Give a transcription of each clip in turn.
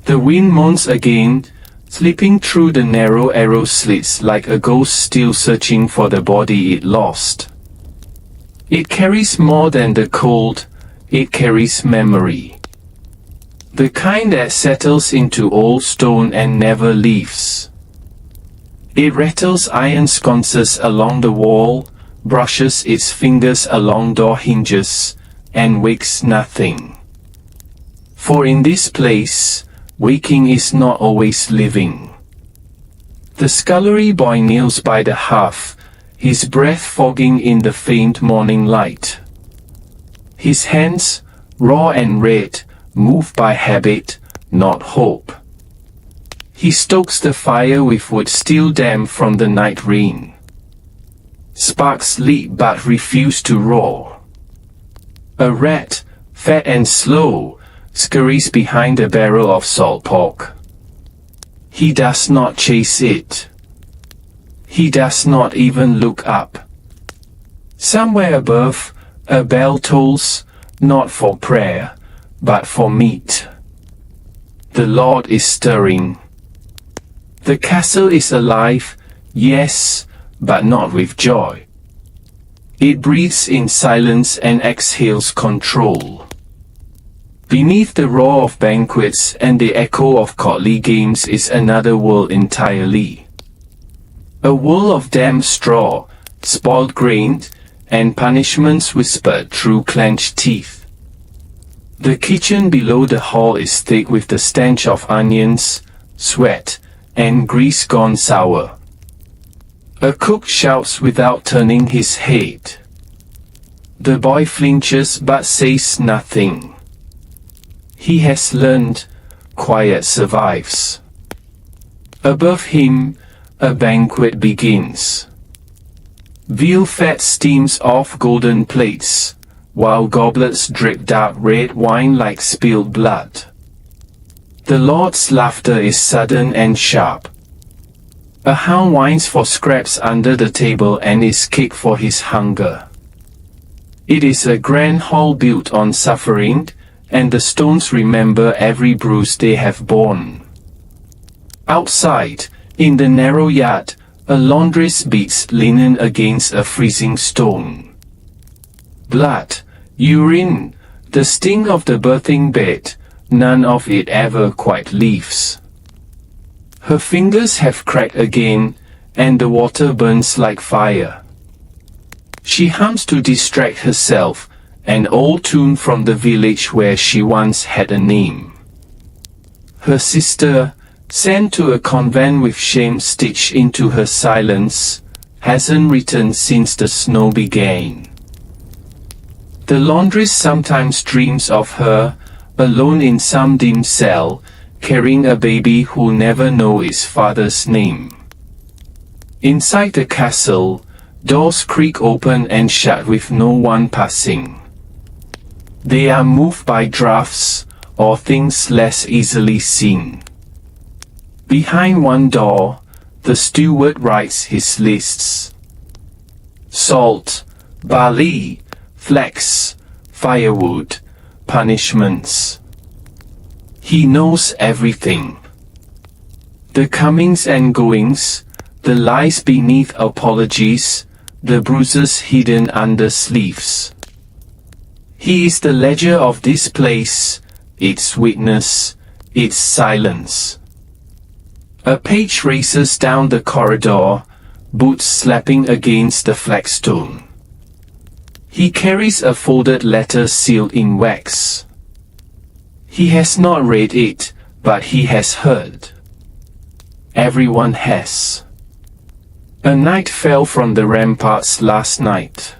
The wind moans again, slipping through the narrow arrow slits like a ghost still searching for the body it lost. It carries more than the cold, it carries memory. The kind that settles into old stone and never leaves. It rattles iron sconces along the wall, brushes its fingers along door hinges, and wakes nothing. For in this place, waking is not always living. The scullery boy kneels by the hearth, his breath fogging in the faint morning light. His hands, raw and red, move by habit, not hope. He stokes the fire with wood still damp from the night rain. Sparks leap but refuse to roar. A rat, fat and slow, scurries behind the barrel of salt pork. He does not chase it. He does not even look up. Somewhere above, a bell tolls, not for prayer, but for meat. The Lord is stirring. The castle is alive, yes, but not with joy. It breathes in silence and exhales control. Beneath the roar of banquets and the echo of courtly games is another world entirely. A world of damp straw, spoiled grain, and punishments whispered through clenched teeth. The kitchen below the hall is thick with the stench of onions, sweat, and grease gone sour. A cook shouts without turning his head. The boy flinches but says nothing. He has learned, quiet survives. Above him, a banquet begins. Veal fat steams off golden plates, while goblets drip dark red wine like spilled blood. The Lord's laughter is sudden and sharp. A hound whines for scraps under the table and is kicked for his hunger. It is a grand hall built on suffering, and the stones remember every bruise they have borne. Outside, in the narrow yard, a laundress beats linen against a freezing stone. Blood, urine, the sting of the birthing bed, none of it ever quite leaves. Her fingers have cracked again, and the water burns like fire. She hums to distract herself, an old tune from the village where she once had a name. Her sister, sent to a convent with shame stitched into her silence, hasn't returned since the snow began. The laundress sometimes dreams of her, alone in some dim cell, carrying a baby who'll never know its father's name. Inside the castle, doors creak open and shut with no one passing. They are moved by drafts, or things less easily seen. Behind one door, the steward writes his lists. Salt, barley, flax, firewood, punishments. He knows everything. The comings and goings, the lies beneath apologies, the bruises hidden under sleeves. He is the ledger of this place, its witness, its silence. A page races down the corridor, boots slapping against the flagstone. He carries a folded letter sealed in wax. He has not read it, but he has heard. Everyone has. A knight fell from the ramparts last night.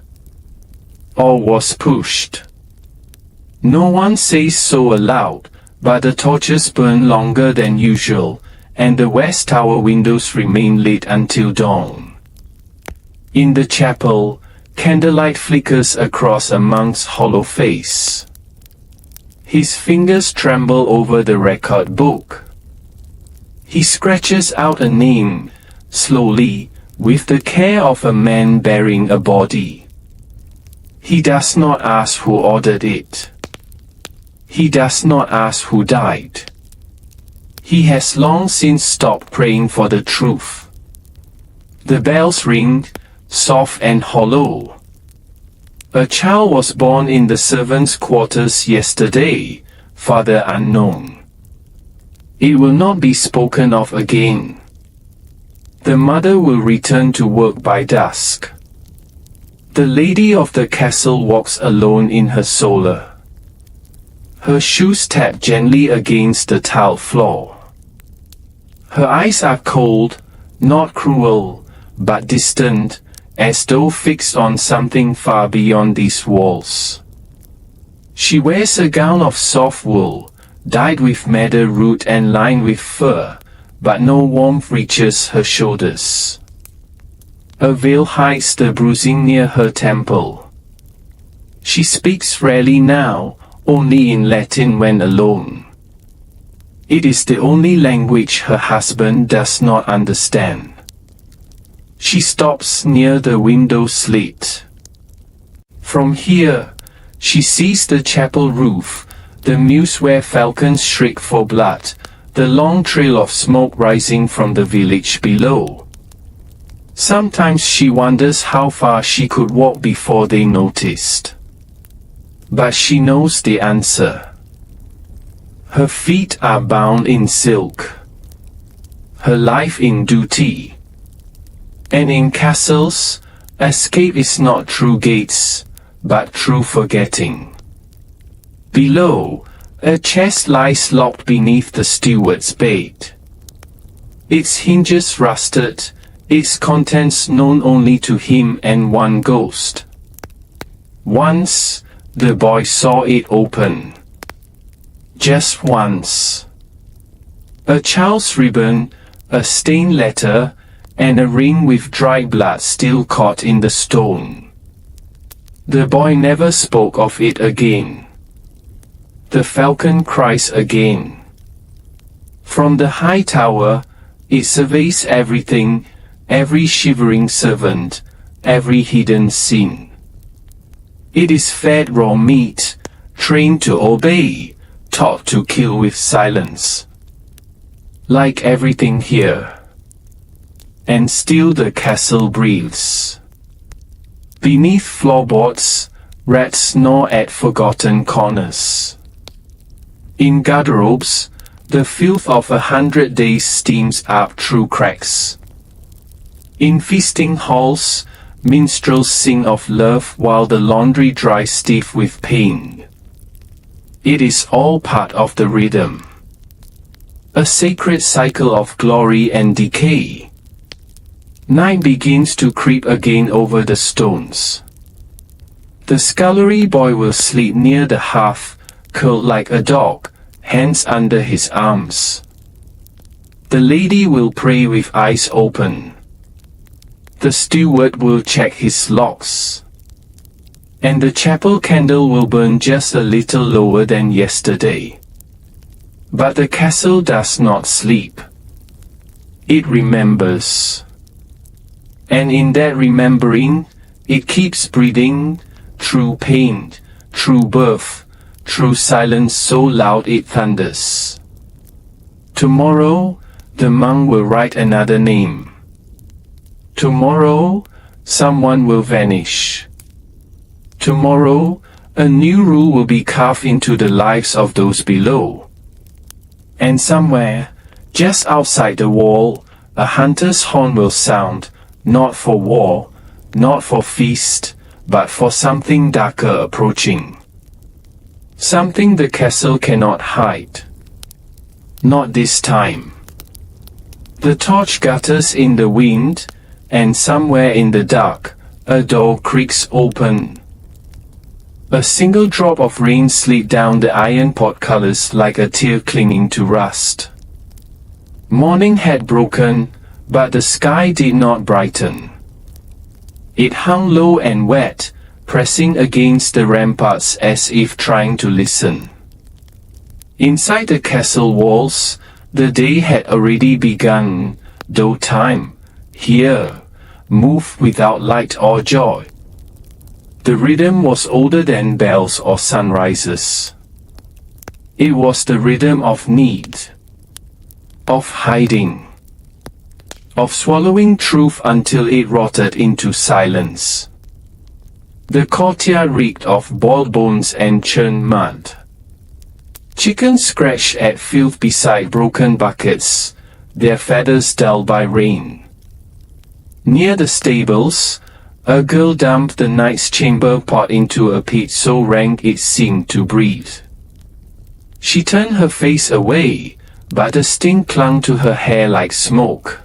Or was pushed. No one says so aloud, but the torches burn longer than usual, and the west tower windows remain lit until dawn. In the chapel, candlelight flickers across a monk's hollow face. His fingers tremble over the record book. He scratches out a name, slowly, with the care of a man burying a body. He does not ask who ordered it. He does not ask who died. He has long since stopped praying for the truth. The bells ring, soft and hollow. A child was born in the servants' quarters yesterday, father unknown. It will not be spoken of again. The mother will return to work by dusk. The lady of the castle walks alone in her solar. Her shoes tap gently against the tiled floor. Her eyes are cold, not cruel, but distant, as though fixed on something far beyond these walls. She wears a gown of soft wool, dyed with madder root and lined with fur, but no warmth reaches her shoulders. A veil hides the bruising near her temple. She speaks rarely now, only in Latin when alone. It is the only language her husband does not understand. She stops near the window slit. From here, she sees the chapel roof, the mews where falcons shriek for blood, the long trail of smoke rising from the village below. Sometimes she wonders how far she could walk before they noticed. But she knows the answer. Her feet are bound in silk. Her life in duty. And in castles, escape is not through gates, but through forgetting. Below, a chest lies locked beneath the steward's bed. Its hinges rusted, its contents known only to him and one ghost. Once, the boy saw it open. Just once. A child's ribbon, a stained letter, and a ring with dry blood still caught in the stone. The boy never spoke of it again. The falcon cries again. From the high tower, it surveys everything, every shivering servant, every hidden sin. It is fed raw meat, trained to obey, taught to kill with silence. Like everything here. And still the castle breathes. Beneath floorboards, rats gnaw at forgotten corners. In garderobes, the filth of 100 days steams up through cracks. In feasting halls, minstrels sing of love while the laundry dries stiff with pain. It is all part of the rhythm. A sacred cycle of glory and decay. Night begins to creep again over the stones. The scullery boy will sleep near the hearth, curled like a dog, hands under his arms. The lady will pray with eyes open. The steward will check his locks. And the chapel candle will burn just a little lower than yesterday. But the castle does not sleep. It remembers. And in that remembering, it keeps breathing, through pain, through birth, through silence so loud it thunders. Tomorrow, the monk will write another name. Tomorrow, someone will vanish. Tomorrow, a new rule will be carved into the lives of those below. And somewhere, just outside the wall, a hunter's horn will sound, not for war, not for feast, but for something darker approaching. Something the castle cannot hide. Not this time. The torch gutters in the wind, and somewhere in the dark, a door creaks open. A single drop of rain slid down the iron portcullis like a tear clinging to rust. Morning had broken, but the sky did not brighten. It hung low and wet, pressing against the ramparts as if trying to listen. Inside the castle walls, the day had already begun, though time, here, moved without light or joy. The rhythm was older than bells or sunrises. It was the rhythm of need. of hiding, of swallowing truth until it rotted into silence. The courtyard reeked of boiled bones and churned mud. Chickens scratched at filth beside broken buckets, their feathers dulled by rain. Near the stables, a girl dumped the knight's chamber pot into a pit so rank it seemed to breathe. She turned her face away, but the sting clung to her hair like smoke.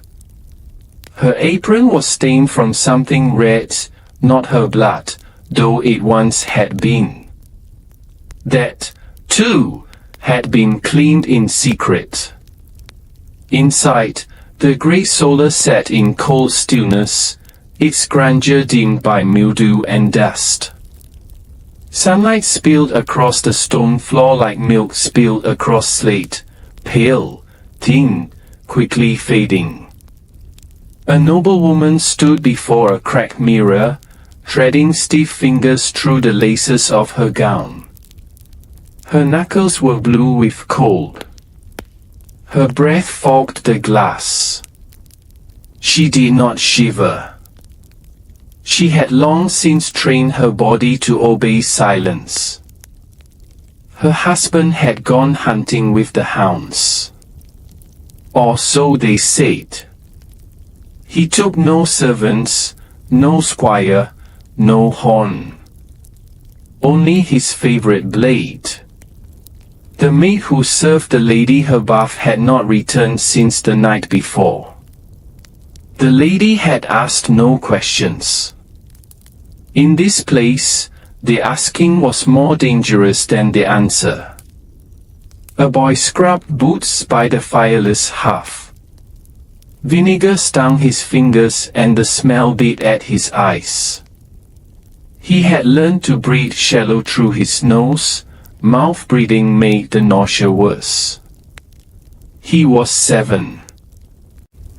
Her apron was stained from something red, not her blood, though it once had been. That, too, had been cleaned in secret. Inside, the great solar sat in cold stillness, its grandeur dimmed by mildew and dust. Sunlight spilled across the stone floor like milk spilled across slate, pale, thin, quickly fading. A noblewoman stood before a cracked mirror, threading stiff fingers through the laces of her gown. Her knuckles were blue with cold. Her breath fogged the glass. She did not shiver. She had long since trained her body to obey silence. Her husband had gone hunting with the hounds. Or so they said. He took no servants, no squire, no horn. Only his favorite blade. The maid who served the lady her bath had not returned since the night before. The lady had asked no questions. In this place, the asking was more dangerous than the answer. A boy scrubbed boots by the fireless hearth. Vinegar stung his fingers and the smell bit at his eyes. He had learned to breathe shallow through his nose. Mouth breathing made the nausea worse. He was 7.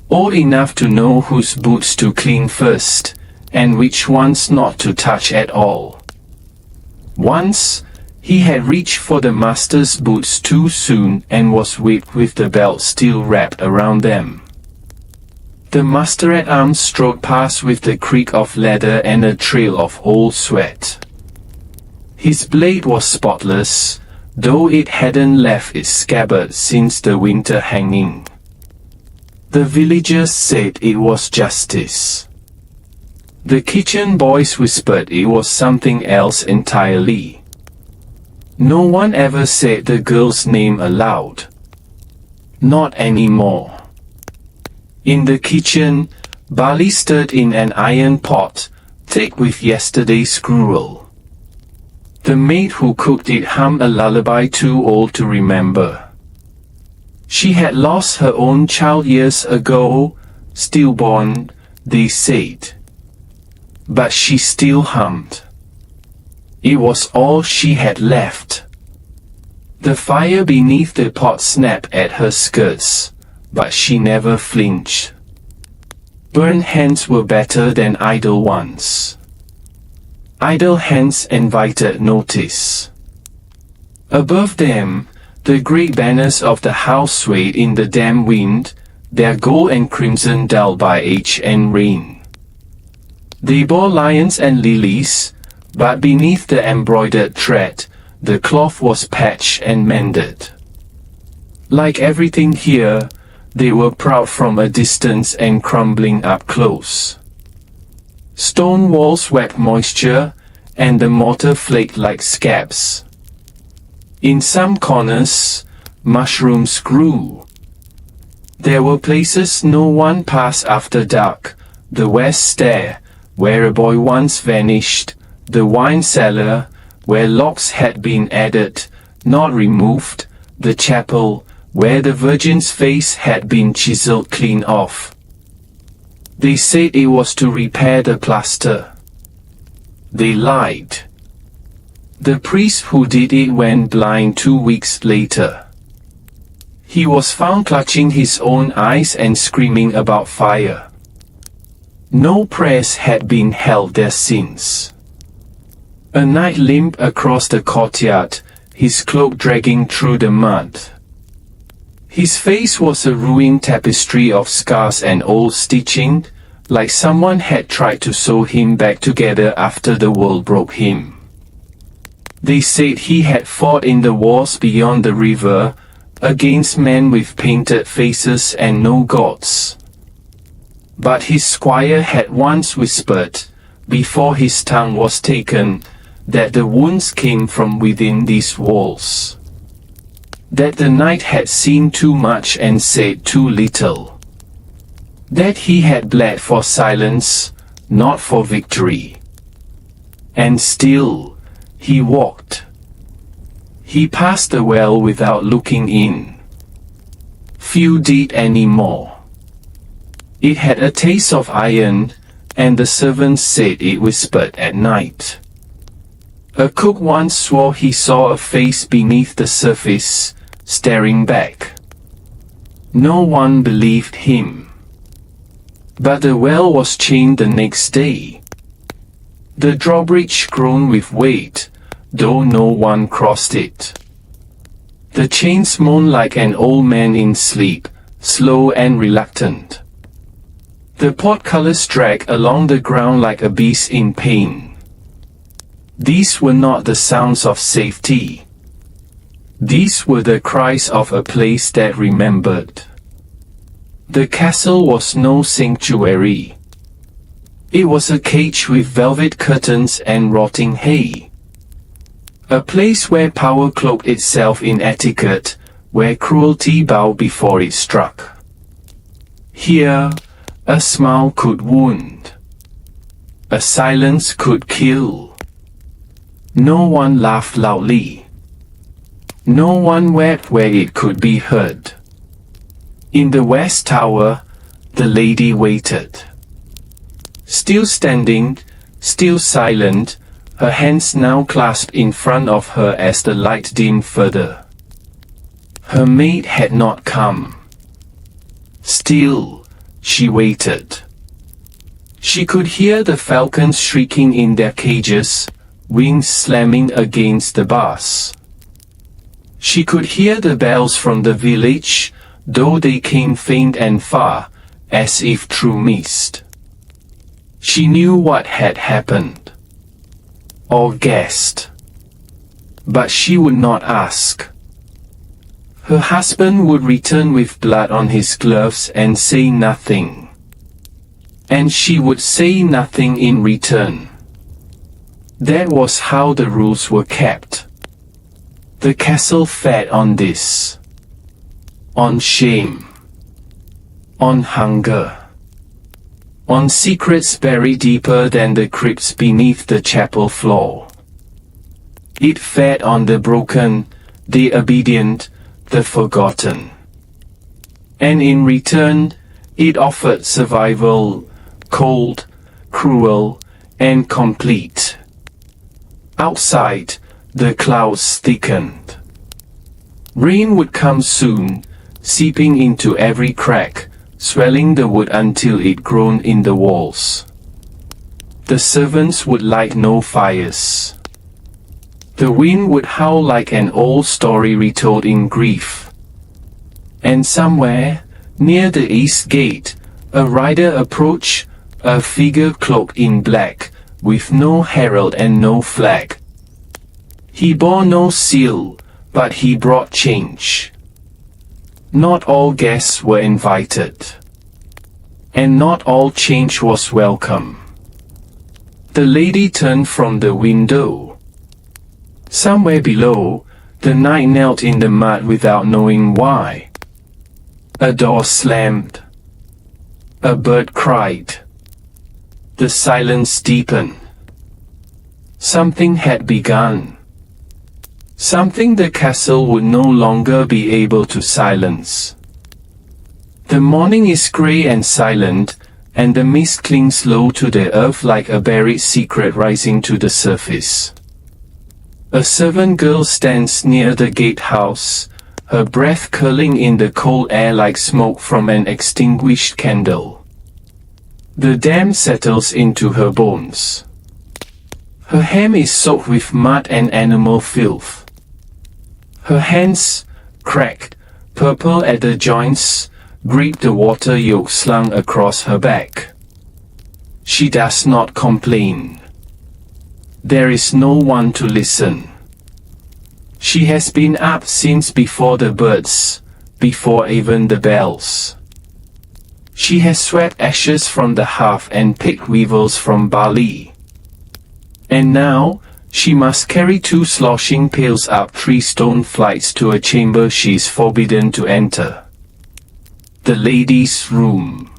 Old enough to know whose boots to clean first, and which ones not to touch at all. Once, he had reached for the master's boots too soon and was whipped with the belt still wrapped around them. The master-at-arms strode past with the creak of leather and a trail of old sweat. His blade was spotless, though it hadn't left its scabbard since the winter hanging. The villagers said it was justice. The kitchen boys whispered it was something else entirely. No one ever said the girl's name aloud. Not anymore. In the kitchen, barley stirred in an iron pot, thick with yesterday's gruel. The maid who cooked it hummed a lullaby too old to remember. She had lost her own child years ago, stillborn, they said. But she still hummed. It was all she had left. The fire beneath the pot snapped at her skirts, but she never flinched. Burned hands were better than idle ones. Idle hands invited notice. Above them, the great banners of the house swayed in the damp wind, their gold and crimson dulled by age and rain. They bore lions and lilies, but beneath the embroidered thread, the cloth was patched and mended. Like everything here, they were proud from a distance and crumbling up close. Stone walls wept moisture, and the mortar flaked like scabs. In some corners, mushrooms grew. There were places no one passed after dark, the west stair, where a boy once vanished, the wine cellar, where locks had been added, not removed, the chapel, where the Virgin's face had been chiseled clean off. They said it was to repair the plaster. They lied. The priest who did it went blind 2 weeks later. He was found clutching his own eyes and screaming about fire. No prayers had been held there since. A knight limped across the courtyard, his cloak dragging through the mud. His face was a ruined tapestry of scars and old stitching, like someone had tried to sew him back together after the world broke him. They said he had fought in the wars beyond the river, against men with painted faces and no gods. But his squire had once whispered, before his tongue was taken, that the wounds came from within these walls. That the knight had seen too much and said too little. That he had bled for silence, not for victory. And still, he walked. He passed the well without looking in. Few did any more. It had a taste of iron, and the servants said it whispered at night. A cook once swore he saw a face beneath the surface, staring back. No one believed him. But the well was chained the next day. The drawbridge groaned with weight, though no one crossed it. The chains moaned like an old man in sleep, slow and reluctant. The portcullis dragged along the ground like a beast in pain. These were not the sounds of safety. These were the cries of a place that remembered. The castle was no sanctuary. It was a cage with velvet curtains and rotting hay. A place where power cloaked itself in etiquette, where cruelty bowed before it struck. Here, a smile could wound. A silence could kill. No one laughed loudly. No one wept where it could be heard. In the West Tower, the lady waited. Still standing, still silent, her hands now clasped in front of her as the light dimmed further. Her maid had not come. Still, she waited. She could hear the falcons shrieking in their cages, wings slamming against the bars. She could hear the bells from the village, though they came faint and far, as if through mist. She knew what had happened, or guessed. But she would not ask. Her husband would return with blood on his gloves and say nothing. And she would say nothing in return. That was how the rules were kept. The castle fed on this. On shame. On hunger. On secrets buried deeper than the crypts beneath the chapel floor. It fed on the broken, the obedient, the forgotten. And in return, it offered survival, cold, cruel, and complete. Outside, the clouds thickened. Rain would come soon, seeping into every crack, swelling the wood until it groaned in the walls. The servants would light no fires. The wind would howl like an old story retold in grief. And somewhere, near the east gate, a rider approached, a figure cloaked in black, with no herald and no flag. He bore no seal, but he brought change. Not all guests were invited. And not all change was welcome. The lady turned from the window. Somewhere below, the knight knelt in the mud without knowing why. A door slammed. A bird cried. The silence deepened. Something had begun. Something the castle would no longer be able to silence. The morning is grey and silent, and the mist clings low to the earth like a buried secret rising to the surface. A servant girl stands near the gatehouse, her breath curling in the cold air like smoke from an extinguished candle. The damp settles into her bones. Her hem is soaked with mud and animal filth. Her hands, cracked, purple at the joints, grip the water yoke slung across her back. She does not complain. There is no one to listen. She has been up since before the birds, before even the bells. She has swept ashes from the hearth and picked weevils from barley. And now, she must carry 2 sloshing pails up 3 stone flights to a chamber she is forbidden to enter. The lady's room.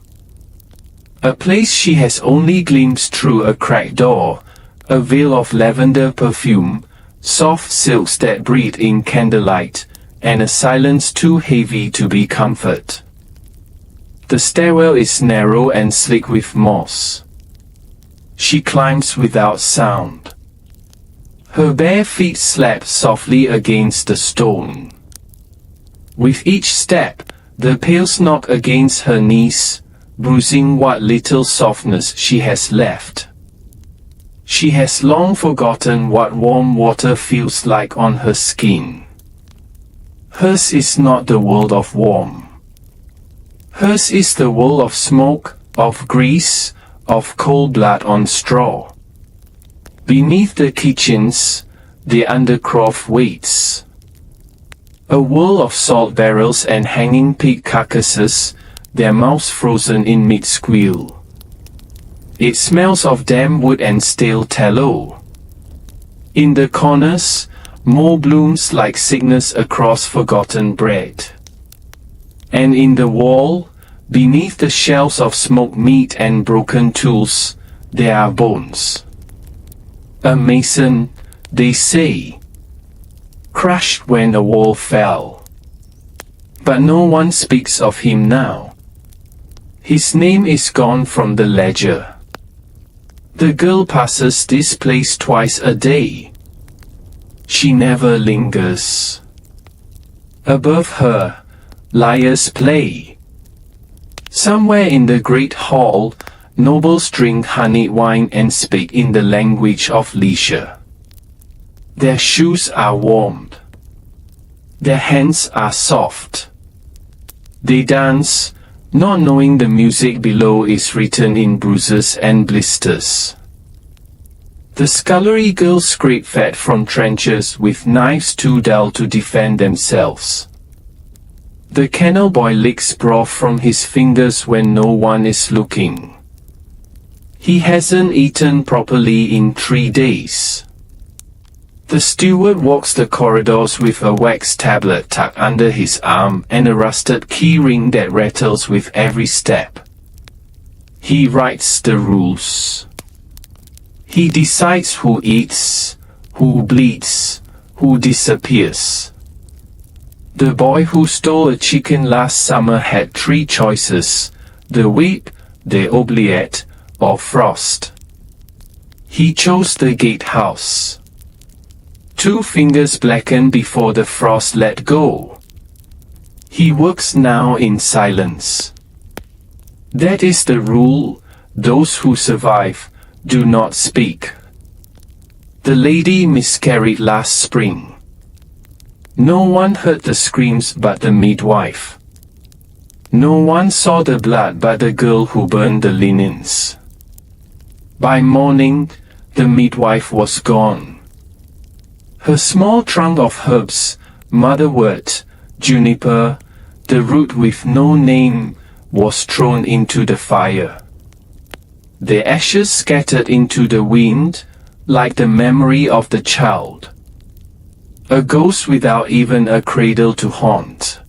A place she has only glimpsed through a cracked door, a veil of lavender perfume, soft silks that breathe in candlelight, and a silence too heavy to be comfort. The stairwell is narrow and slick with moss. She climbs without sound. Her bare feet slap softly against the stone. With each step, the pails knock against her knees, bruising what little softness she has left. She has long forgotten what warm water feels like on her skin. Hers is not the world of warmth. Hers is the world of smoke, of grease, of cold blood on straw. Beneath the kitchens, the undercroft waits. A world of salt barrels and hanging pig carcasses, their mouths frozen in mid-squeal. It smells of damp wood and stale tallow. In the corners, mold blooms like sickness across forgotten bread. And in the wall, beneath the shelves of smoked meat and broken tools, there are bones. A mason, they say, crushed when a wall fell. But no one speaks of him now. His name is gone from the ledger. The girl passes this place twice a day. She never lingers. Above her, liars play. Somewhere in the great hall, nobles drink honeyed wine and speak in the language of leisure. Their shoes are warmed. Their hands are soft. They dance, not knowing the music below is written in bruises and blisters. The scullery girls scrape fat from trenchers with knives too dull to defend themselves. The kennel boy licks broth from his fingers when no one is looking. He hasn't eaten properly in 3 days. The steward walks the corridors with a wax tablet tucked under his arm and a rusted key ring that rattles with every step. He writes the rules. He decides who eats, who bleeds, who disappears. The boy who stole a chicken last summer had 3 choices: the whip, the oubliette, or frost. He chose the gatehouse. 2 fingers blackened before the frost let go. He works now in silence. That is the rule: those who survive do not speak. The lady miscarried last spring. No one heard the screams but the midwife. No one saw the blood but the girl who burned the linens. By morning, the midwife was gone. Her small trunk of herbs, motherwort, juniper, the root with no name, was thrown into the fire. The ashes scattered into the wind, like the memory of the child. A ghost without even a cradle to haunt.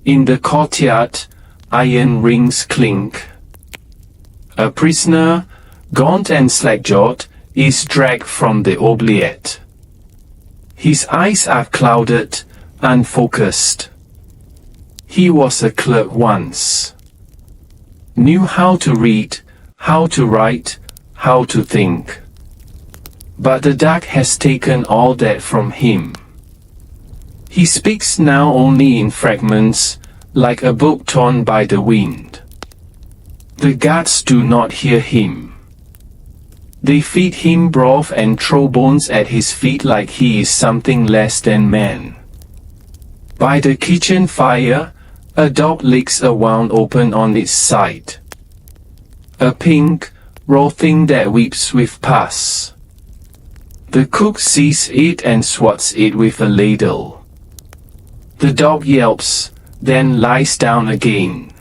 In the courtyard, iron rings clink. A prisoner, gaunt and slack-jawed, is dragged from the oubliette. His eyes are clouded, unfocused. He was a clerk once. Knew how to read, how to write, how to think. But the dark has taken all that from him. He speaks now only in fragments, like a book torn by the wind. The guards do not hear him. They feed him broth and throw bones at his feet like he is something less than man. By the kitchen fire, a dog licks a wound open on its side. A pink, raw thing that weeps with pus. The cook sees it and swats it with a ladle. The dog yelps, then lies down again.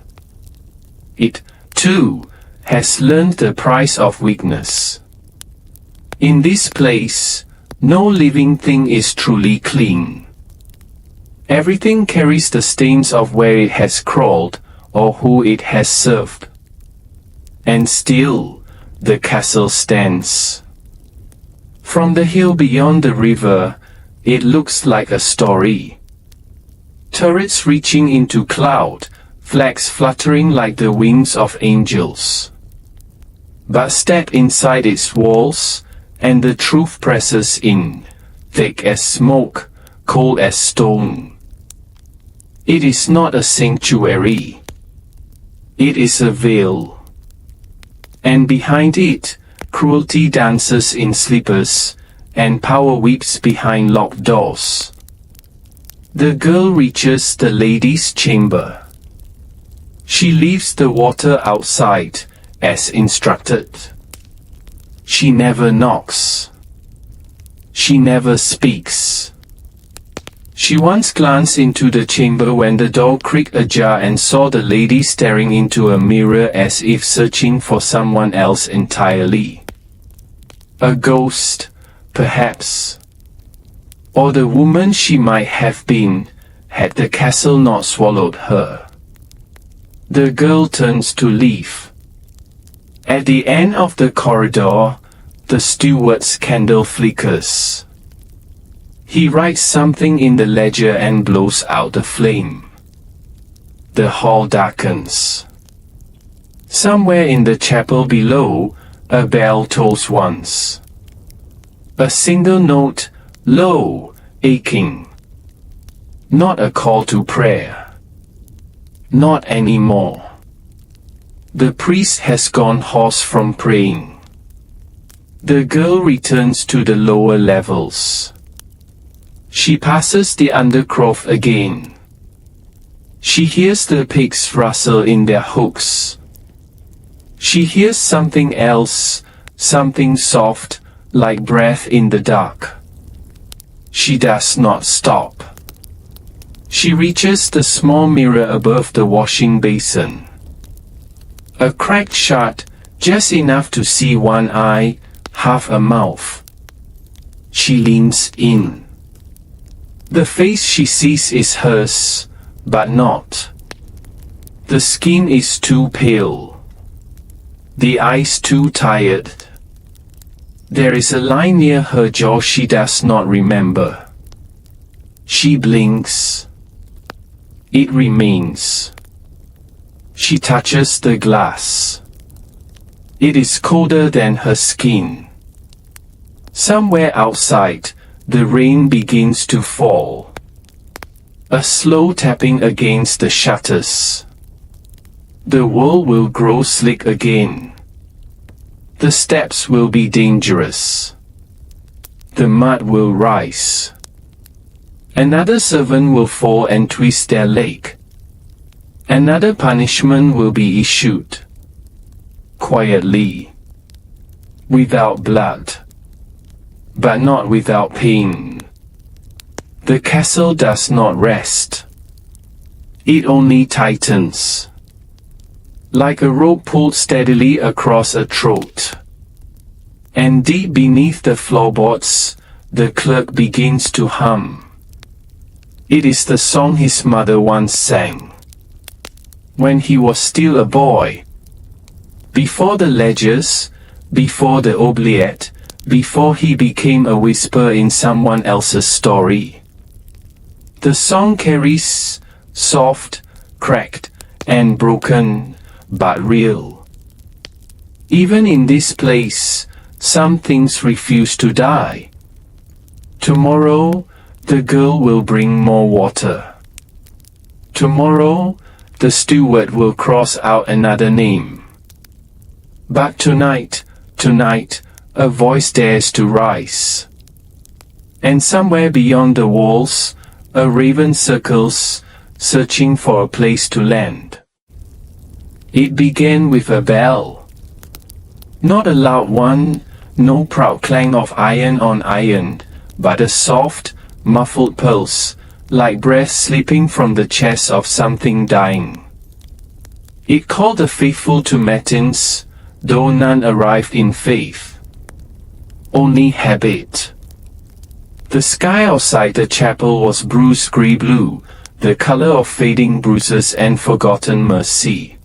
It, too, has learned the price of weakness. In this place, no living thing is truly clean. Everything carries the stains of where it has crawled, or who it has served. And still, the castle stands. From the hill beyond the river, it looks like a story. Turrets reaching into cloud, flags fluttering like the wings of angels. But step inside its walls, and the truth presses in, thick as smoke, cold as stone. It is not a sanctuary. It is a veil. And behind it, cruelty dances in sleepers, and power weeps behind locked doors. The girl reaches the lady's chamber. She leaves the water outside, as instructed. She never knocks. She never speaks. She once glanced into the chamber when the door creaked ajar and saw the lady staring into a mirror as if searching for someone else entirely. A ghost, perhaps. Or the woman she might have been, had the castle not swallowed her. The girl turns to leave. At the end of the corridor, the steward's candle flickers. He writes something in the ledger and blows out the flame. The hall darkens. Somewhere in the chapel below, a bell tolls once. A single note, low, aching. Not a call to prayer. Not anymore. The priest has gone hoarse from praying. The girl returns to the lower levels. She passes the undercroft again. She hears the pigs rustle in their hooks. She hears something else, something soft, like breath in the dark. She does not stop. She reaches the small mirror above the washing basin. A cracked shut, just enough to see one eye, half a mouth. She leans in. The face she sees is hers, but not. The skin is too pale. The eyes too tired. There is a line near her jaw she does not remember. She blinks. It remains. She touches the glass. It is colder than her skin. Somewhere outside, the rain begins to fall. A slow tapping against the shutters. The world will grow slick again. The steps will be dangerous. The mud will rise. Another servant will fall and twist their leg. Another punishment will be issued. Quietly. Without blood. But not without pain. The castle does not rest. It only tightens. Like a rope pulled steadily across a throat. And deep beneath the floorboards, the clerk begins to hum. It is the song his mother once sang. When he was still a boy. Before the ledgers, before the oubliette, before he became a whisper in someone else's story. The song carries, soft, cracked, and broken, but real. Even in this place, some things refuse to die. Tomorrow, the girl will bring more water. Tomorrow, the steward will cross out another name. But tonight, a voice dares to rise. And somewhere beyond the walls, A raven circles, searching for a place to land. It began with a bell. Not a loud one, no proud clang of iron on iron, but a soft, muffled pulse, like breath slipping from the chest of something dying. It called the faithful to matins, though none arrived in faith. Only habit. The sky outside the chapel was bruised grey-blue, the color of fading bruises and forgotten mercy.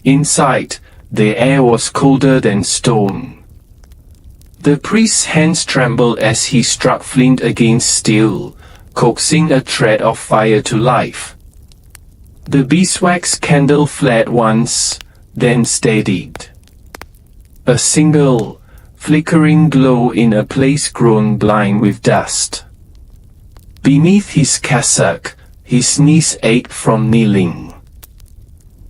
Inside, the air was colder than stone. The priest's hands trembled as he struck flint against steel, coaxing a thread of fire to life. The beeswax candle flared once, then steadied. A single, flickering glow in a place grown blind with dust. Beneath his cassock, his knees ached from kneeling.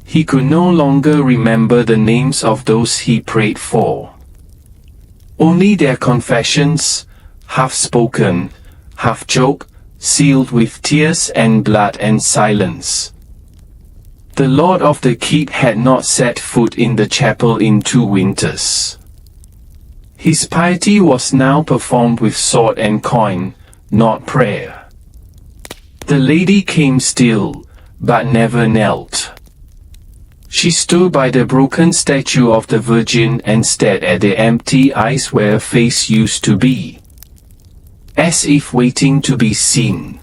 He could no longer remember the names of those he prayed for. Only their confessions, half-spoken, half-joke, sealed with tears and blood and silence. The Lord of the Keep had not set foot in the chapel in 2 winters. His piety was now performed with sword and coin, not prayer. The lady came still, but never knelt. She stood by the broken statue of the Virgin and stared at the empty eyes where a face used to be, as if waiting to be seen.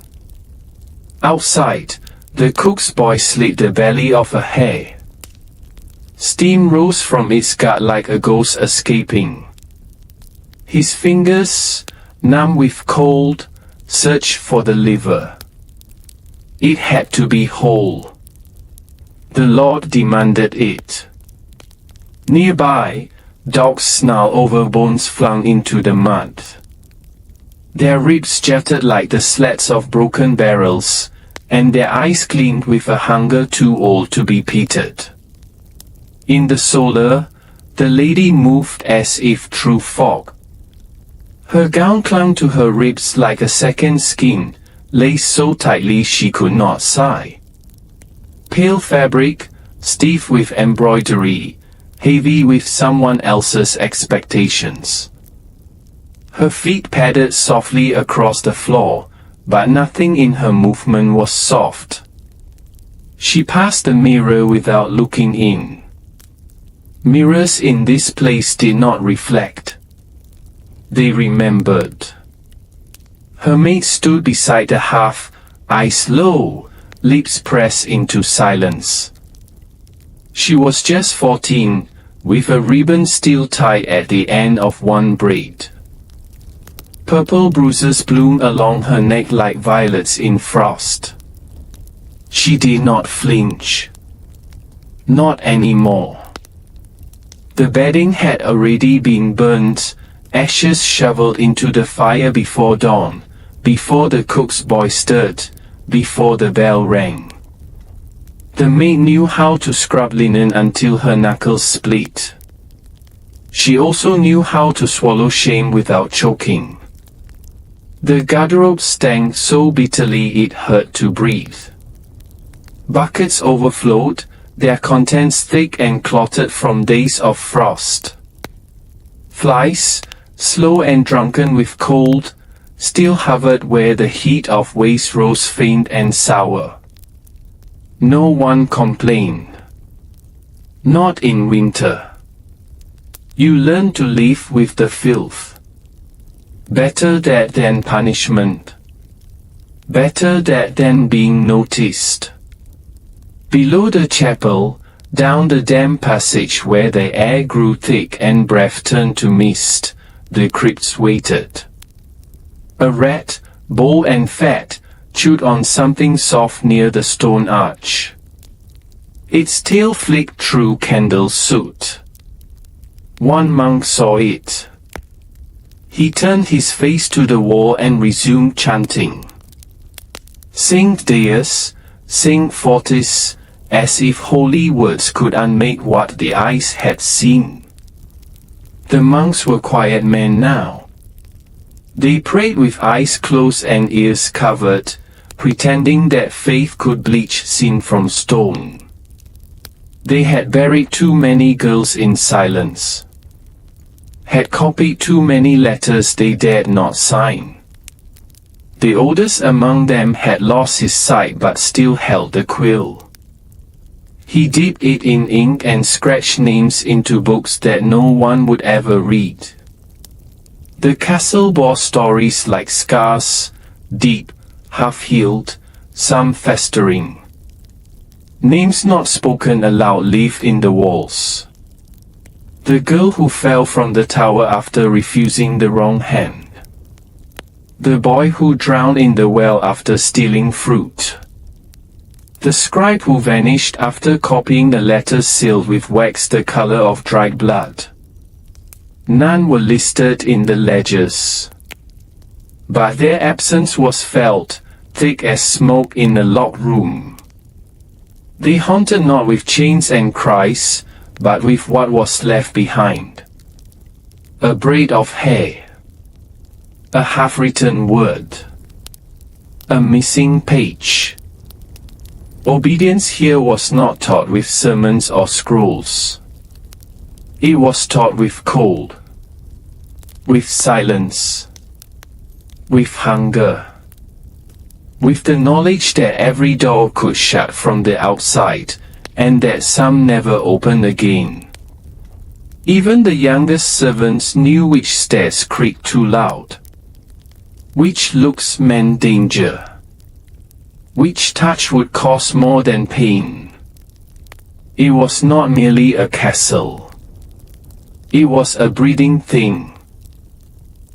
Outside, the cook's boy slit the belly of a hare. Steam rose from its gut like a ghost escaping. His fingers, numb with cold, searched for the liver. It had to be whole. The Lord demanded it. Nearby, dogs snarled over bones flung into the mud. Their ribs jutted like the slats of broken barrels, and their eyes gleamed with a hunger too old to be pitied. In the solar, the lady moved as if through fog. Her gown clung to her ribs like a second skin, laced so tightly she could not sigh. Pale fabric, stiff with embroidery, heavy with someone else's expectations. Her feet padded softly across the floor, but nothing in her movement was soft. She passed the mirror without looking in. Mirrors in this place did not reflect. They remembered. Her maid stood beside the hearth, eyes low, lips pressed into silence. She was just 14, with a ribbon still tied at the end of one braid. Purple bruises bloomed along her neck like violets in frost. She did not flinch. Not anymore. The bedding had already been burnt, ashes shoveled into the fire before dawn, before the cook's boy stirred, before the bell rang. The maid knew how to scrub linen until her knuckles split. She also knew how to swallow shame without choking. The garderobe stank so bitterly it hurt to breathe. Buckets overflowed, their contents thick and clotted from days of frost. Flies, slow and drunken with cold, still hovered where the heat of waste rose faint and sour. No one complained. Not in winter. You learn to live with the filth. Better that than punishment. Better that than being noticed. Below the chapel, down the damp passage where the air grew thick and breath turned to mist, the crypts waited. A rat, bold and fat, chewed on something soft near the stone arch. Its tail flicked through candle soot. One monk saw it. He turned his face to the wall and resumed chanting. Saint Deus, Saint Fortis, as if holy words could unmake what the eyes had seen. The monks were quiet men now. They prayed with eyes closed and ears covered, pretending that faith could bleach sin from stone. They had buried too many girls in silence, had copied too many letters they dared not sign. The oldest among them had lost his sight but still held the quill. He dipped it in ink and scratched names into books that no one would ever read. The castle bore stories like scars, deep, half-healed, some festering. Names not spoken aloud lived in the walls. The girl who fell from the tower after refusing the wrong hand. The boy who drowned in the well after stealing fruit. The scribe who vanished after copying the letters sealed with wax the color of dried blood. None were listed in the ledgers, but their absence was felt, thick as smoke in a locked room. They haunted not with chains and cries, but with what was left behind. A braid of hair, a half-written word, a missing page. Obedience here was not taught with sermons or scrolls. It was taught with cold, with silence, with hunger, with the knowledge that every door could shut from the outside, and that some never opened again. Even the youngest servants knew which stairs creaked too loud, which looks meant danger, which touch would cause more than pain. It was not merely a castle. It was a breathing thing.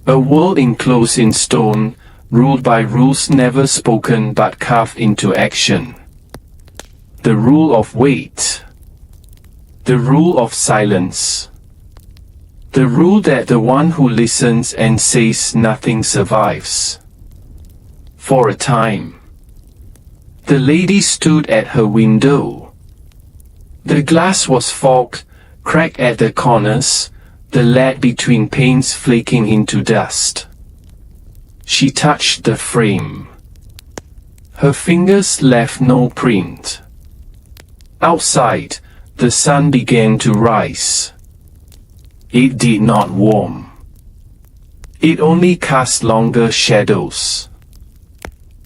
A world enclosed in stone, ruled by rules never spoken but carved into action. The rule of wait. The rule of silence. The rule that the one who listens and says nothing survives. For a time, the lady stood at her window. The glass was fogged, cracked at the corners, the lead between panes flaking into dust. She touched the frame. Her fingers left no print. Outside, the sun began to rise. It did not warm. It only cast longer shadows.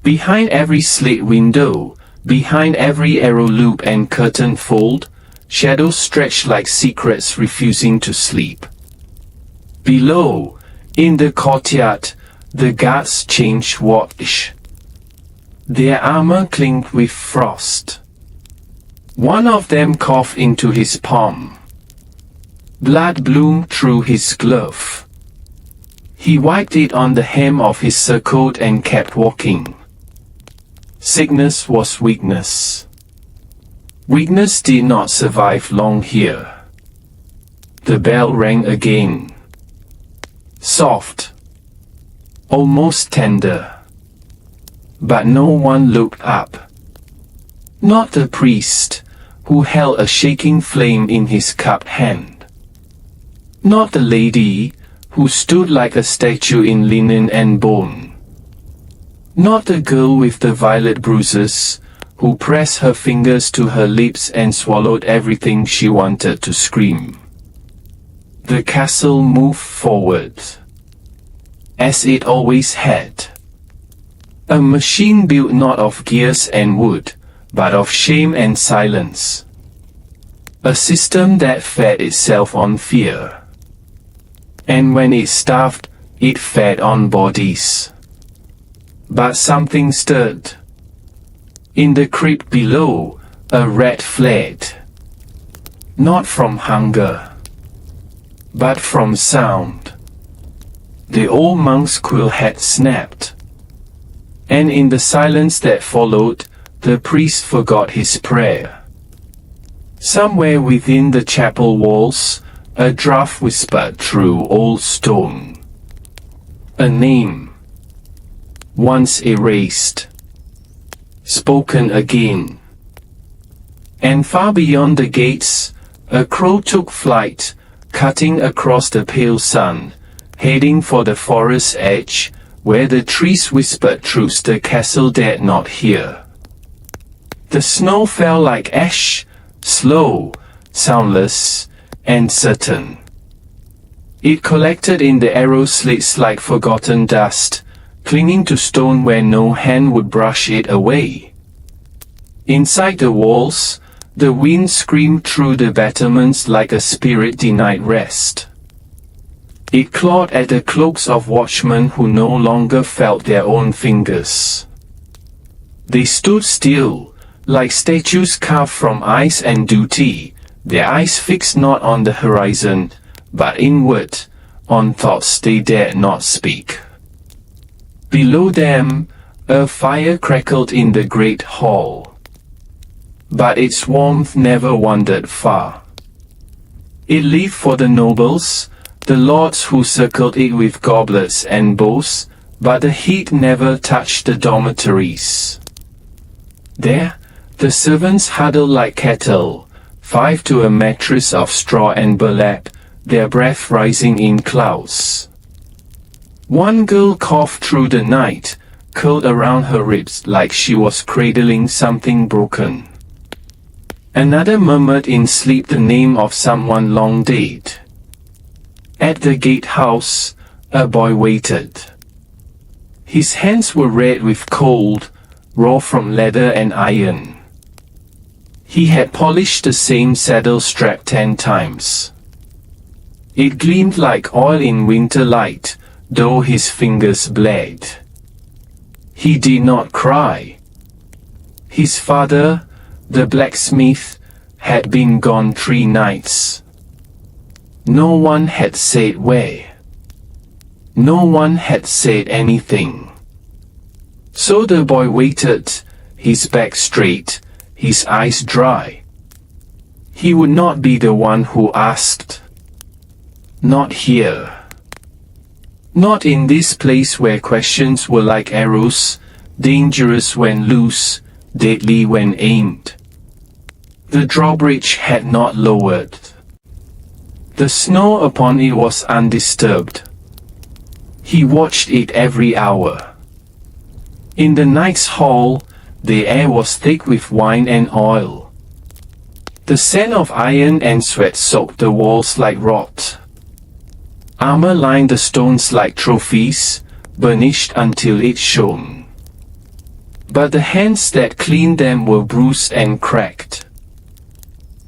Behind every slit window, behind every arrow loop and curtain fold, shadows stretched like secrets refusing to sleep. Below, in the courtyard, the guards changed watch. Their armor clinked with frost. One of them coughed into his palm. Blood bloomed through his glove. He wiped it on the hem of his surcoat and kept walking. Sickness was weakness. Weakness did not survive long here. The bell rang again. Soft. Almost tender. But no one looked up. Not the priest, who held a shaking flame in his cupped hand. Not the lady, who stood like a statue in linen and bone. Not the girl with the violet bruises, who pressed her fingers to her lips and swallowed everything she wanted to scream. The castle moved forward, as it always had. A machine built not of gears and wood, but of shame and silence. A system that fed itself on fear. And when it starved, it fed on bodies. But something stirred. In the crypt below, a rat fled. Not from hunger, but from sound. The old monk's quill had snapped. And in the silence that followed, the priest forgot his prayer. Somewhere within the chapel walls, a draft whispered through old stone. A name. Once erased. Spoken again. And far beyond the gates, a crow took flight, cutting across the pale sun, heading for the forest's edge, where the trees whispered truths the castle dared not hear. The snow fell like ash, slow, soundless, and certain. It collected in the arrow slits like forgotten dust, clinging to stone where no hand would brush it away. Inside the walls, the wind screamed through the battlements like a spirit denied rest. It clawed at the cloaks of watchmen who no longer felt their own fingers. They stood still, like statues carved from ice and duty, their eyes fixed not on the horizon, but inward, on thoughts they dared not speak. Below them, a fire crackled in the great hall. But its warmth never wandered far. It lived for the nobles, the lords who circled it with goblets and bows, but the heat never touched the dormitories. There, the servants huddled like cattle, five to a mattress of straw and burlap, their breath rising in clouds. One girl coughed through the night, curled around her ribs like she was cradling something broken. Another murmured in sleep the name of someone long dead. At the gatehouse, a boy waited. His hands were red with cold, raw from leather and iron. He had polished the same saddle strap 10 times. It gleamed like oil in winter light, though his fingers bled. He did not cry. His father, the blacksmith, had been gone 3 nights. No one had said where. No one had said anything. So the boy waited, his back straight, his eyes dry. He would not be the one who asked. Not here. Not in this place where questions were like arrows, dangerous when loose, deadly when aimed. The drawbridge had not lowered. The snow upon it was undisturbed. He watched it every hour. In the knight's hall, the air was thick with wine and oil. The scent of iron and sweat soaked the walls like rot. Armor lined the stones like trophies, burnished until it shone. But the hands that cleaned them were bruised and cracked.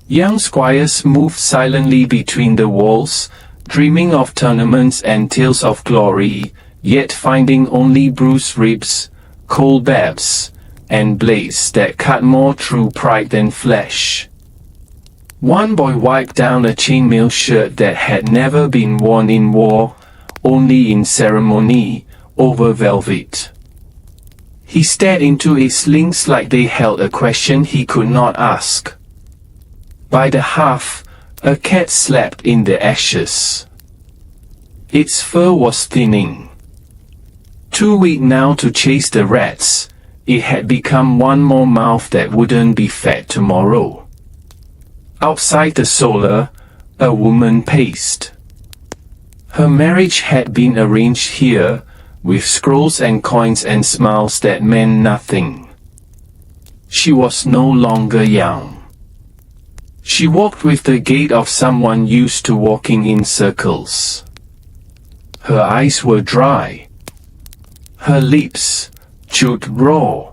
Young squires moved silently between the walls, dreaming of tournaments and tales of glory, yet finding only bruised ribs, cold babs, and blades that cut more through pride than flesh. One boy wiped down a chainmail shirt that had never been worn in war, only in ceremony, over velvet. He stared into its links like they held a question he could not ask. By the hearth, a cat slept in the ashes. Its fur was thinning. Too weak now to chase the rats, it had become one more mouth that wouldn't be fed tomorrow. Outside the solar, a woman paced. Her marriage had been arranged here, with scrolls and coins and smiles that meant nothing. She was no longer young. She walked with the gait of someone used to walking in circles. Her eyes were dry. Her lips chewed raw.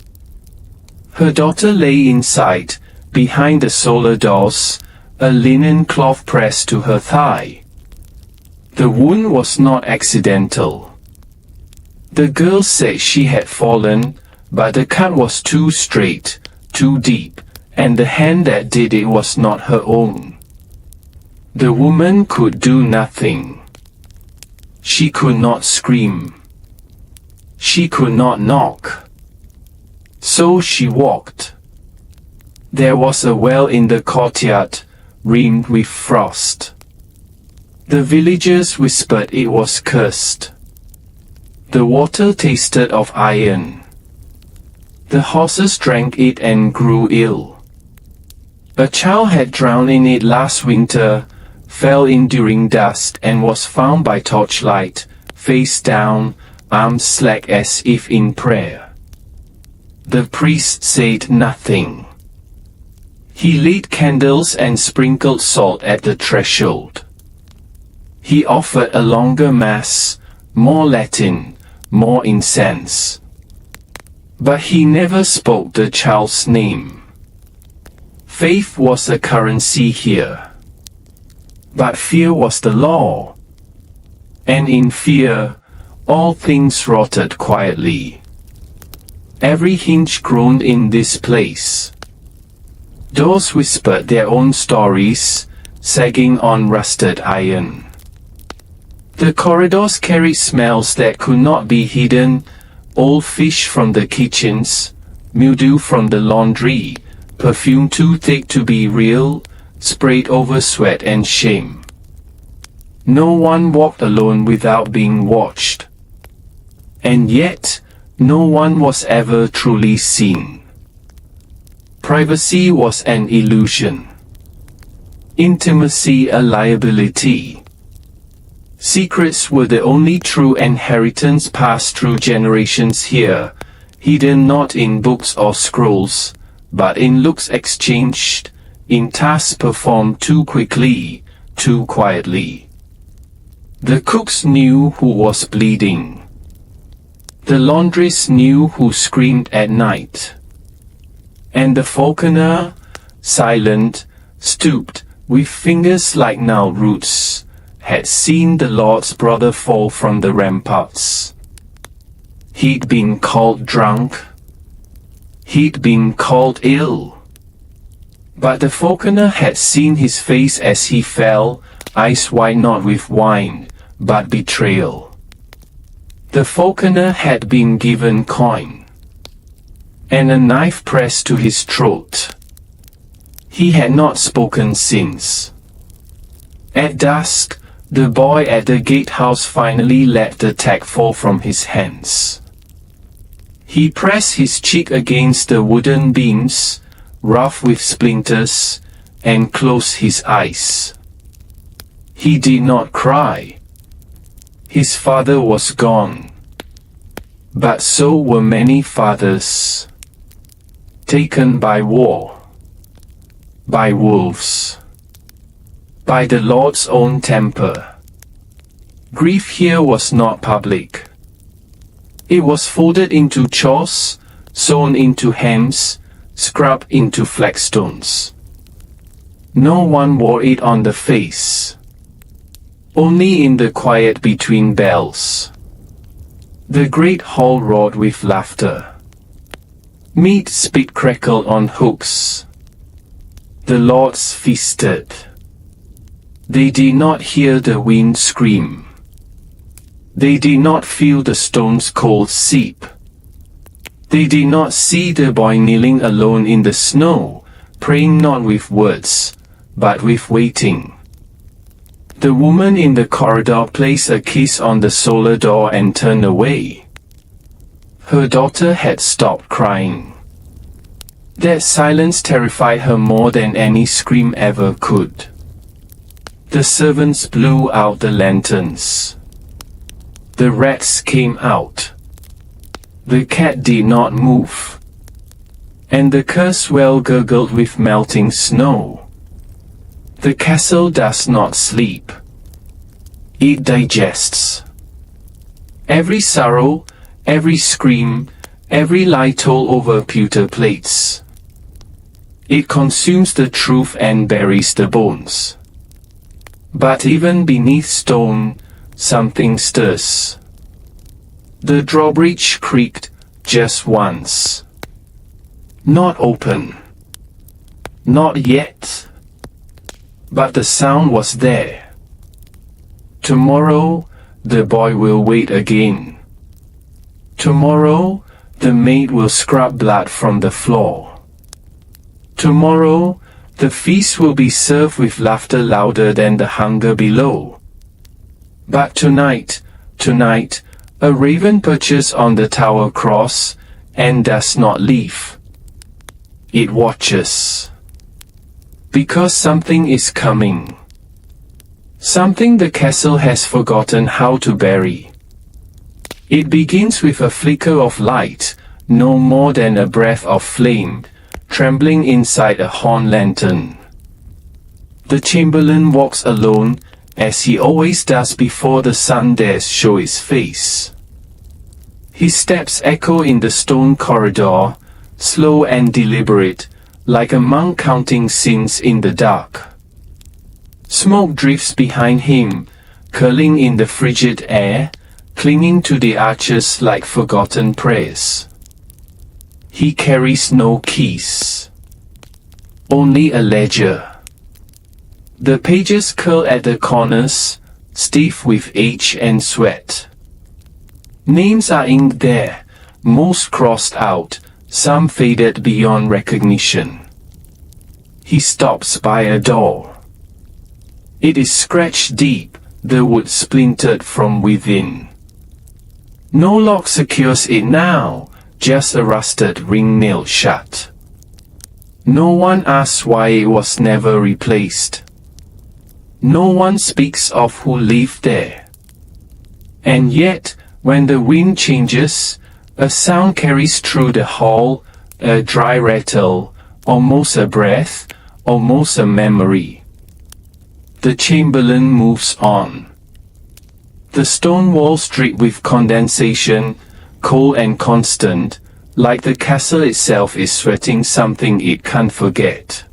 Her daughter lay inside, behind the solar doors, a linen cloth pressed to her thigh. The wound was not accidental. The girl said she had fallen, but the cut was too straight, too deep, and the hand that did it was not her own. The woman could do nothing. She could not scream. She could not knock. So she walked. There was a well in the courtyard, rimmed with frost. The villagers whispered it was cursed. The water tasted of iron. The horses drank it and grew ill. A child had drowned in it last winter, fell in during dusk and was found by torchlight, face down, arms slack as if in prayer. The priest said nothing. He lit candles and sprinkled salt at the threshold. He offered a longer mass, more Latin, more incense. But he never spoke the child's name. Faith was a currency here. But fear was the law. And in fear, all things rotted quietly. Every hinge groaned in this place. Doors whispered their own stories, sagging on rusted iron. The corridors carried smells that could not be hidden, old fish from the kitchens, mildew from the laundry, perfume too thick to be real, sprayed over sweat and shame. No one walked alone without being watched. And yet, no one was ever truly seen. Privacy was an illusion. Intimacy a liability. Secrets were the only true inheritance passed through generations here, hidden not in books or scrolls, but in looks exchanged, in tasks performed too quickly, too quietly. The cooks knew who was bleeding. The laundress knew who screamed at night. And the falconer, silent, stooped, with fingers like gnarled roots, had seen the Lord's brother fall from the ramparts. He'd been called drunk. He'd been called ill. But the falconer had seen his face as he fell, eyes wide not with wine, but betrayal. The falconer had been given coin. And a knife pressed to his throat. He had not spoken since. At dusk, the boy at the gatehouse finally let the tag fall from his hands. He pressed his cheek against the wooden beams, rough with splinters, and closed his eyes. He did not cry. His father was gone. But so were many fathers. Taken by war, by wolves, by the Lord's own temper. Grief here was not public. It was folded into chores, sewn into hems, scrubbed into flagstones. No one wore it on the face. Only in the quiet between bells. The great hall roared with laughter. Meat spit crackled on hooks. The lords feasted. They did not hear the wind scream. They did not feel the stones cold seep. They did not see the boy kneeling alone in the snow, praying not with words, but with waiting. The woman in the corridor placed a kiss on the solar door and turned away. Her daughter had stopped crying. That silence terrified her more than any scream ever could. The servants blew out the lanterns. The rats came out. The cat did not move. And the curse well gurgled with melting snow. The castle does not sleep. It digests. Every sorrow, every scream, every lie told over pewter plates. It consumes the truth and buries the bones. But even beneath stone, something stirs. The drawbridge creaked just once. Not open. Not yet. But the sound was there. Tomorrow, the boy will wait again. Tomorrow, the maid will scrub blood from the floor. Tomorrow, the feast will be served with laughter louder than the hunger below. But tonight, a raven perches on the tower cross, and does not leave. It watches. Because something is coming. Something the castle has forgotten how to bury. It begins with a flicker of light, no more than a breath of flame, trembling inside a horn lantern. The Chamberlain walks alone, as he always does before the sun dares show his face. His steps echo in the stone corridor, slow and deliberate, like a monk counting sins in the dark. Smoke drifts behind him, curling in the frigid air, clinging to the arches like forgotten prayers. He carries no keys. Only a ledger. The pages curl at the corners, stiff with age and sweat. Names are inked there, most crossed out, some faded beyond recognition. He stops by a door. It is scratched deep, the wood splintered from within. No lock secures it now, just a rusted ring nailed shut. No one asks why it was never replaced. No one speaks of who lived there. And yet, when the wind changes, a sound carries through the hall, a dry rattle, almost a breath, almost a memory. The Chamberlain moves on. The stone walls drip with condensation, cold and constant, like the castle itself is sweating something it can't forget.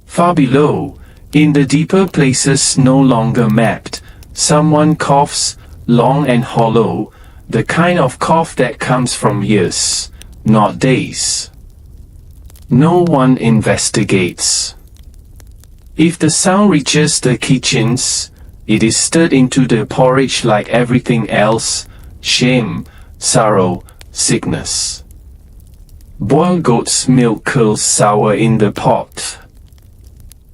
Far below, in the deeper places no longer mapped, someone coughs, long and hollow, the kind of cough that comes from years, not days. No one investigates. If the sound reaches the kitchens, it is stirred into the porridge like everything else, shame, sorrow, sickness. Boiled goat's milk curls sour in the pot.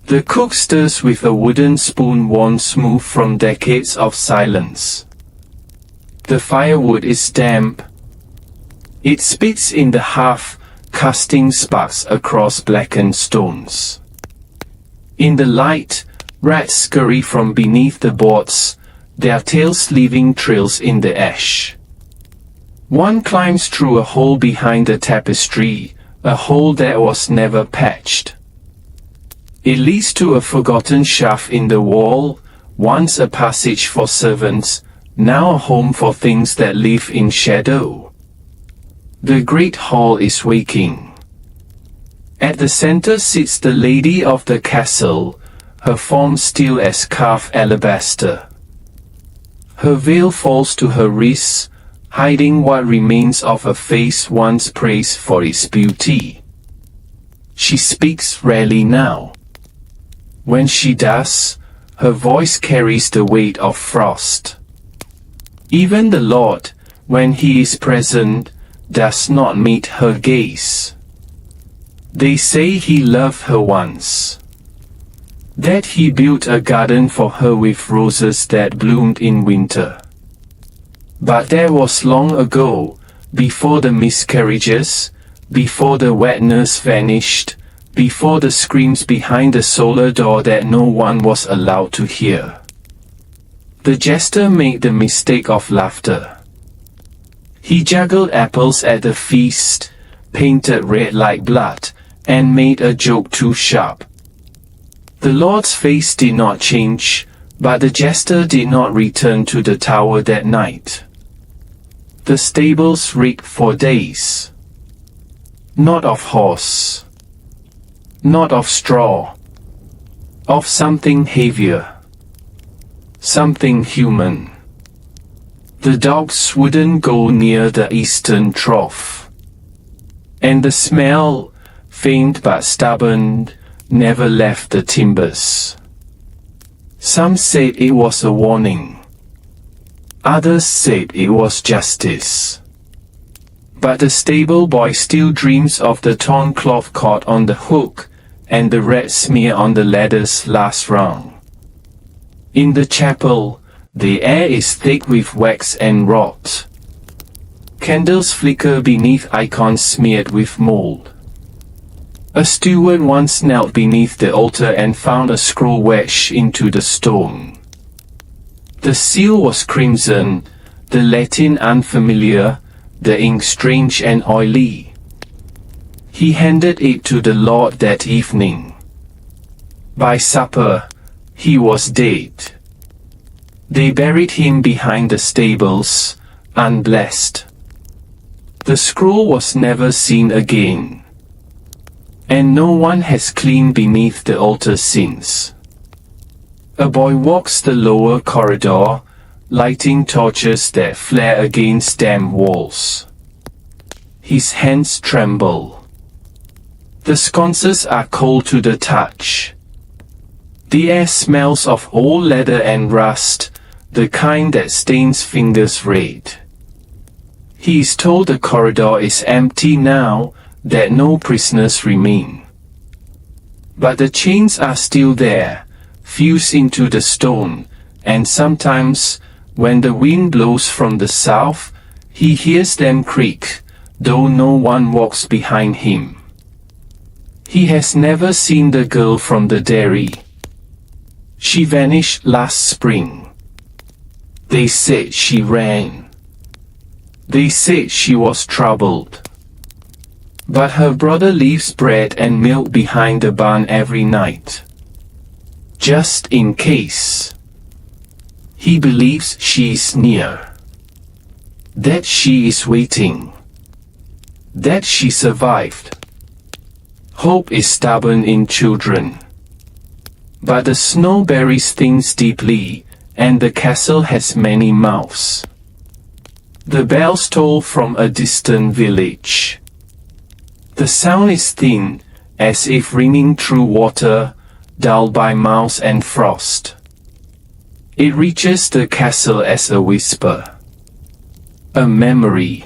The cook stirs with a wooden spoon worn smooth from decades of silence. The firewood is damp. It spits in the hearth, casting sparks across blackened stones. In the light, rats scurry from beneath the boards, their tails leaving trails in the ash. One climbs through a hole behind the tapestry, a hole that was never patched. It leads to a forgotten shaft in the wall, once a passage for servants, now a home for things that live in shadow. The great hall is waking. At the center sits the lady of the castle, her form still as carved alabaster. Her veil falls to her wrists, hiding what remains of a face once praised for its beauty. She speaks rarely now. When she does, her voice carries the weight of frost. Even the Lord, when he is present, does not meet her gaze. They say he loved her once. That he built a garden for her with roses that bloomed in winter. But that was long ago, before the miscarriages, before the wetness vanished, before the screams behind the solar door that no one was allowed to hear. The jester made the mistake of laughter. He juggled apples at the feast, painted red like blood, and made a joke too sharp. The Lord's face did not change, but the jester did not return to the tower that night. The stables reeked for days. Not of horse. Not of straw. Of something heavier. Something human. The dogs wouldn't go near the eastern trough. And the smell, faint but stubborn, never left the timbers. Some said it was a warning. Others said it was justice. But the stable boy still dreams of the torn cloth caught on the hook, and the red smear on the ladder's last rung. In the chapel, the air is thick with wax and rot. Candles flicker beneath icons smeared with mold. A steward once knelt beneath the altar and found a scroll wedged into the stone. The seal was crimson, the Latin unfamiliar, the ink strange and oily. He handed it to the Lord that evening. By supper, he was dead. They buried him behind the stables, unblessed. The scroll was never seen again. And no one has cleaned beneath the altar since. A boy walks the lower corridor, lighting torches that flare against damp walls. His hands tremble. The sconces are cold to the touch. The air smells of old leather and rust, the kind that stains fingers red. He is told the corridor is empty now, that no prisoners remain. But the chains are still there, fused into the stone, and sometimes, when the wind blows from the south, he hears them creak, though no one walks behind him. He has never seen the girl from the dairy. She vanished last spring. They said she ran. They said she was troubled. But her brother leaves bread and milk behind the barn every night. Just in case. He believes she is near. That she is waiting. That she survived. Hope is stubborn in children. But the snowberry stings deeply, and the castle has many mouths. The bells toll from a distant village. The sound is thin, as if ringing through water, dulled by mouse and frost. It reaches the castle as a whisper. A memory.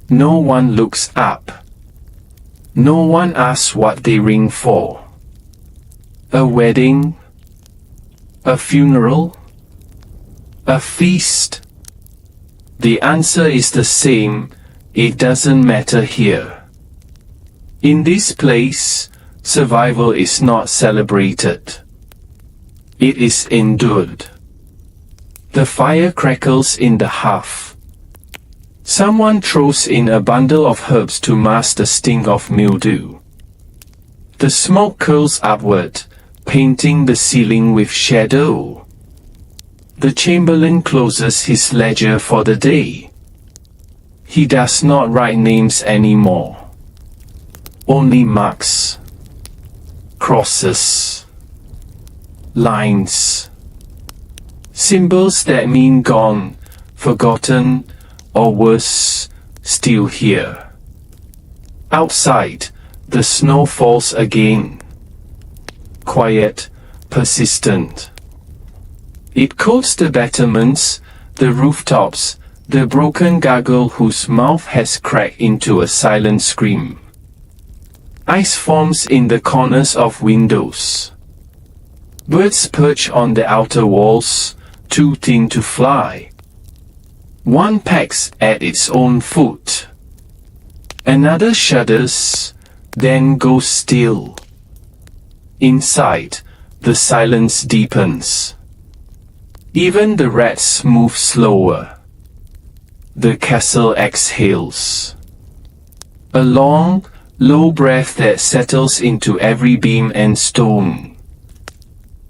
No one looks up. No one asks what they ring for. A wedding? A funeral? A feast? The answer is the same, it doesn't matter here. In this place, survival is not celebrated. It is endured. The fire crackles in the hearth. Someone throws in a bundle of herbs to mask the sting of mildew. The smoke curls upward, painting the ceiling with shadow. The chamberlain closes his ledger for the day. He does not write names anymore. Only marks, crosses, lines, symbols that mean gone, forgotten, or worse, still here. Outside, the snow falls again. Quiet, persistent. It coats the battlements, the rooftops, the broken gargoyle whose mouth has cracked into a silent scream. Ice forms in the corners of windows. Birds perch on the outer walls, too thin to fly. One pecks at its own foot. Another shudders, then goes still. Inside, the silence deepens. Even the rats move slower. The castle exhales. A long, low breath that settles into every beam and stone.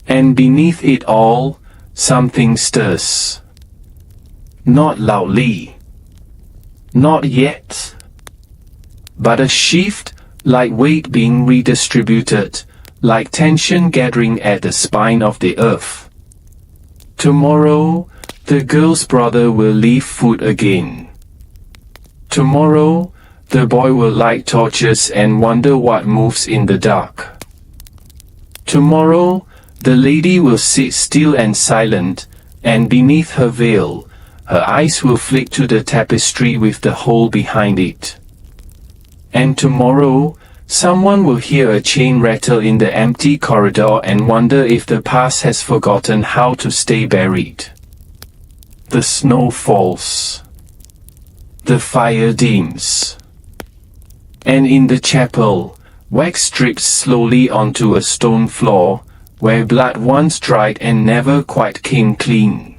And beneath it all, something stirs. Not loudly. Not yet. But a shift, like weight being redistributed, like tension gathering at the spine of the earth. Tomorrow, the girl's brother will leave food again. Tomorrow, the boy will light torches and wonder what moves in the dark. Tomorrow, the lady will sit still and silent, and beneath her veil, her eyes will flick to the tapestry with the hole behind it. And tomorrow, someone will hear a chain rattle in the empty corridor and wonder if the past has forgotten how to stay buried. The snow falls. The fire dims. And in the chapel, wax drips slowly onto a stone floor, where blood once dried and never quite came clean.